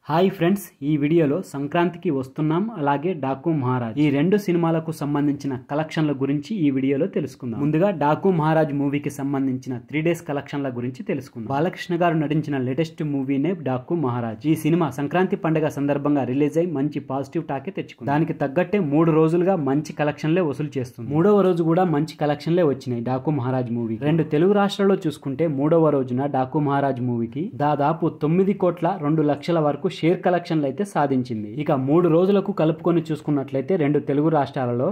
Hi friends, ఈ వీడియోలో సంక్రాంతికి వస్తున్నాం అలాగే డాకు మహారాజ్ ఈ రెండు సినిమాలకు సంబంధించిన కలెక్షన్ల గురించి ఈ వీడియోలో తెలుసుకుందాం. ముందుగా డాకు మహారాజ్ మూవీకి సంబంధించిన 3 days కలెక్షన్ల గురించి తెలుసుకుందాం. బాలకృష్ణ గారు నటించిన లేటెస్ట్ మూవీనే డాకు మహారాజ్. ఈ సినిమా సంక్రాంతి పండుగ సందర్భంగా రిలీజ్ అయి మంచి పాజిటివ్ టాకే తెచ్చుకుంది. దానికి తగ్గట్టే 3 రోజులుగా మంచి కలెక్షన్లే వసూలు చేస్తుంది. 3వ రోజు కూడా మంచి కలెక్షన్లే వచ్చినాయి డాకు మహారాజ్ మూవీ. 2 తెలుగు రాష్ట్రాల్లో చూసుకుంటే 3వ రోజున డాకు మహారాజ్ మూవీకి దాదాపు 9,02 లక్షల వరకు షేర్ కలెక్షన్లు అయితే సాధించింది. ఇక 3 రోజులకు కలుపుకొని చూసుకున్నట్లయితే 2 తెలుగు రాష్ట్రాలలో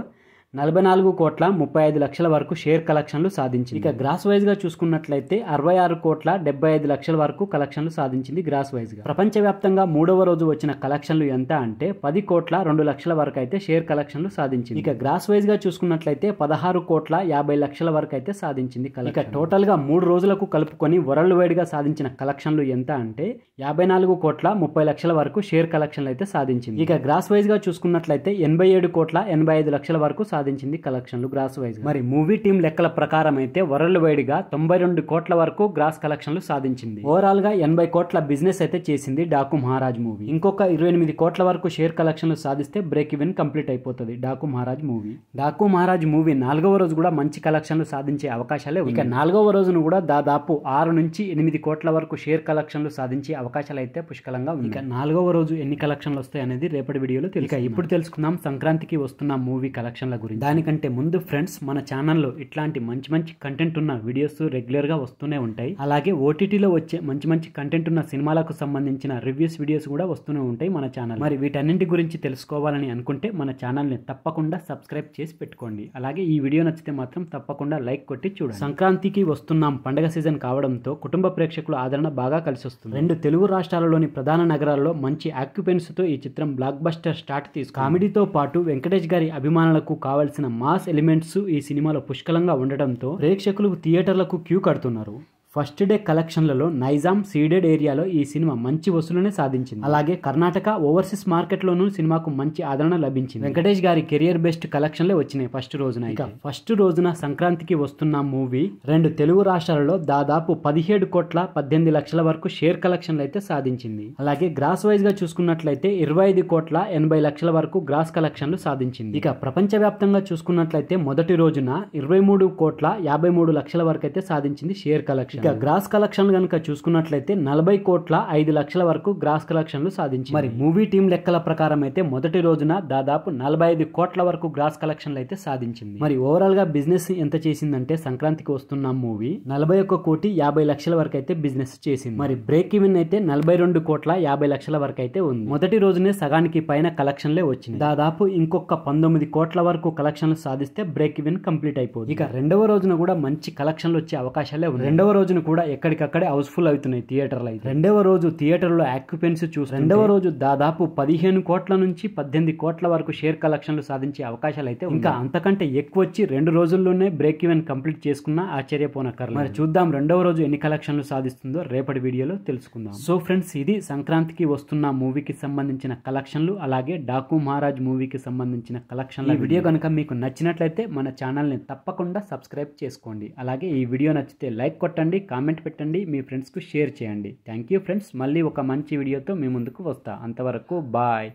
44,35 లక్షల వరకు షేర్ కలెక్షన్లు సాధించింది. ఇక గ్రాస్ వైజ్ గా చూసుకున్నట్లయితే 66,75 లక్షల వరకు కలెక్షన్లు సాధించింది గ్రాస్ వైజ్ గా. ప్రపంచవ్యాప్తంగా 3వ రోజు వచ్చిన కలెక్షన్లు ఎంత అంటే 10,02 లక్షల వరకు అయితే షేర్ కలెక్షన్లు సాధించింది. ఇక గ్రాస్ వైజ్ గా చూసుకున్నట్లయితే 16,50 లక్షల వరకు అయితే సాధించింది. ఇక టోటల్ గా 3 రోజులకు కలుపుకొని వరల్డ్ వైడ్ గా సాధించిన కలెక్షన్లు ఎంత అంటే 54,30 లక్షల వరకు షేర్ కలెక్షన్లు అయితే సాధించింది. ఇక గ్రాస్ వైజ్ గా చూసుకున్నట్లయితే 87,85 లక్షల వరకు సాధించింది కలెక్షన్లు గ్రాస్ వైజ్. మరి మూవీ టీం లెక్కల ప్రకారం అయితే వరల్డ్ వైడ్ గా 92 కోట్ల వరకు గ్రాస్ కలెక్షన్లు సాధించింది. ఓవరాల్ గా 80 కోట్ల బిజినెస్ అయితే చేసింది డాకు మహారాజ్ మూవీ. ఇంకొక 28 కోట్ల వరకు షేర్ కలెక్షన్లు సాధిస్తే బ్రేక్ ఈవెన్ కంప్లీట్ అయిపోతుంది డాకు మహారాజ్ మూవీ. డాకు మహారాజ్ మూవీ 4వ రోజు కూడా మంచి కలెక్షన్లు సాధించే అవకాశాలే ఉన్నాయి. ఇక 4వ రోజును కూడా దాదాపు 6 నుంచి 8 కోట్ల వరకు షేర్ కలెక్షన్లు సాధించే అవకాశాలు అయితే పుష్కలంగా ఉన్నాయి. ఇక 4వ రోజు ఎన్ని కలెక్షన్లు వస్తాయి అనేది రేపటి వీడియోలో తెలుసు. ఇక ఇప్పుడు తెలుసుకుందాం సంక్రాంతికి వస్తున్న మూవీ కలెక్షన్ల గురించి. దానికంటే ముందు ఫ్రెండ్స్, మన ఛానల్లో ఇట్లాంటి మంచి కంటెంట్ ఉన్న వీడియోస్ రెగ్యులర్ గా వస్తూనే ఉంటాయి. అలాగే ఓటీటీలో వచ్చే మంచి కంటెంట్ ఉన్న సినిమాలకు సంబంధించిన రివ్యూస్ వీడియోస్ కూడా వస్తూనే ఉంటాయి మన ఛానల్. మరి వీటన్నింటి గురించి తెలుసుకోవాలని అనుకుంటే మన ఛానల్ ని తప్పకుండా సబ్స్క్రైబ్ చేసి పెట్టుకోండి. అలాగే ఈ వీడియో నచ్చితే మాత్రం తప్పకుండా లైక్ కొట్టి చూడండి. సంక్రాంతికి వస్తున్నాం పండుగ సీజన్ కావడంతో కుటుంబ ప్రేక్షకుల ఆదరణ బాగా కలిసి వస్తుంది. 2 తెలుగు రాష్ట్రాలలోని ప్రధాన నగరాల్లో మంచి ఆక్యుపెన్స్ తో ఈ చిత్రం బ్లాక్ బస్టర్ స్టార్ట్ తీసుకుంది. కామెడీతో పాటు వెంకటేష్ గారి అభిమానులకు కావాల్సిన మాస్ ఎలిమెంట్స్ ఈ సినిమాలో పుష్కలంగా ఉండడంతో ప్రేక్షకులు థియేటర్లకు క్యూ కడుతున్నారు. ఫస్ట్ డే కలెక్షన్లలో నైజాం సీడెడ్ ఏరియాలో ఈ సినిమా మంచి వసూలునే సాధించింది. అలాగే కర్ణాటక ఓవర్సీస్ మార్కెట్ లోనూ సినిమాకు మంచి ఆదరణ లభించింది. వెంకటేష్ గారి కెరియర్ బెస్ట్ కలెక్షన్లే వచ్చినాయి ఫస్ట్ రోజున. ఇక ఫస్ట్ రోజున సంక్రాంతికి వస్తున్న మూవీ 2 తెలుగు రాష్ట్రాలలో దాదాపు 17,18 లక్షల వరకు షేర్ కలెక్షన్లు అయితే సాధించింది. అలాగే గ్రాస్ వైజ్ గా చూసుకున్నట్లయితే 25,80 లక్షల వరకు గ్రాస్ కలెక్షన్లు సాధించింది. ఇక ప్రపంచవ్యాప్తంగా చూసుకున్నట్లయితే మొదటి రోజున 23,53 లక్షల వరకు అయితే సాధించింది షేర్ కలెక్షన్. ఇక గ్రాస్ కలెక్షన్ కనుక చూసుకున్నట్లయితే 40,05 లక్షల వరకు గ్రాస్ కలెక్షన్లు సాధించింది. మరి మూవీ టీం లెక్కల ప్రకారం అయితే మొదటి రోజున దాదాపు 45 కోట్ల వరకు గ్రాస్ కలెక్షన్లు అయితే సాధించింది. మరి ఓవరాల్ గా బిజినెస్ ఎంత చేసిందంటే సంక్రాంతికి వస్తున్న మూవీ 41,50 లక్షల వరకు అయితే బిజినెస్ చేసింది. మరి బ్రేక్ ఈవెన్ అయితే 42,50 లక్షల వరకు అయితే ఉంది. మొదటి రోజునే సగానికి పైన కలెక్షన్లే వచ్చింది. దాదాపు ఇంకొక 19 కోట్ల వరకు కలెక్షన్లు సాధిస్తే బ్రేక్ ఈవెన్ కంప్లీట్ అయిపోతుంది. ఇక రెండవ రోజున కూడా మంచి కలెక్షన్లు వచ్చే అవకాశాలే ఉన్నాయి. రెండవ రోజున కూడా ఎక్కడికక్కడే హౌస్ఫుల్ అవుతున్నాయి థియేటర్లు అయితే. రెండవ రోజు థియేటర్లో ఆక్యుపెన్సీ చూసి రెండవ రోజు దాదాపు 15 కోట్ల నుంచి 18 కోట్ల వరకు షేర్ కలెక్షన్లు సాధించే అవకాశాలు అయితే ఇంకా అంతకంటే ఎక్కువ వచ్చి 2 రోజుల్లోనే బ్రేక్ ఈవెన్ కంప్లీట్ చేసుకున్నా ఆశ్చర్యపోనక్కర్లేదు. మరి చూద్దాం రెండవ రోజు ఎన్ని కలెక్షన్లు సాధిస్తుందో రేపటి వీడియోలో తెలుసుకుందాం. సో ఫ్రెండ్స్, ఇది సంక్రాంతికి వస్తున్న మూవీకి సంబంధించిన కలెక్షన్లు, అలాగే డాకు మహారాజ్ మూవీకి సంబంధించిన కలెక్షన్లు. ఈ వీడియో కనుక మీకు నచ్చినట్లయితే మన ఛానల్ ని తప్పకుండా సబ్స్క్రైబ్ చేసుకోండి. అలాగే ఈ వీడియో నచ్చితే లైక్ కొట్టండి, కామెంట్ పెట్టండి, మీ ఫ్రెండ్స్కు షేర్ చేయండి. Thank you friends. మళ్ళీ ఒక మంచి వీడియోతో మీ ముందుకు వస్తా. అంతవరకు బాయ్.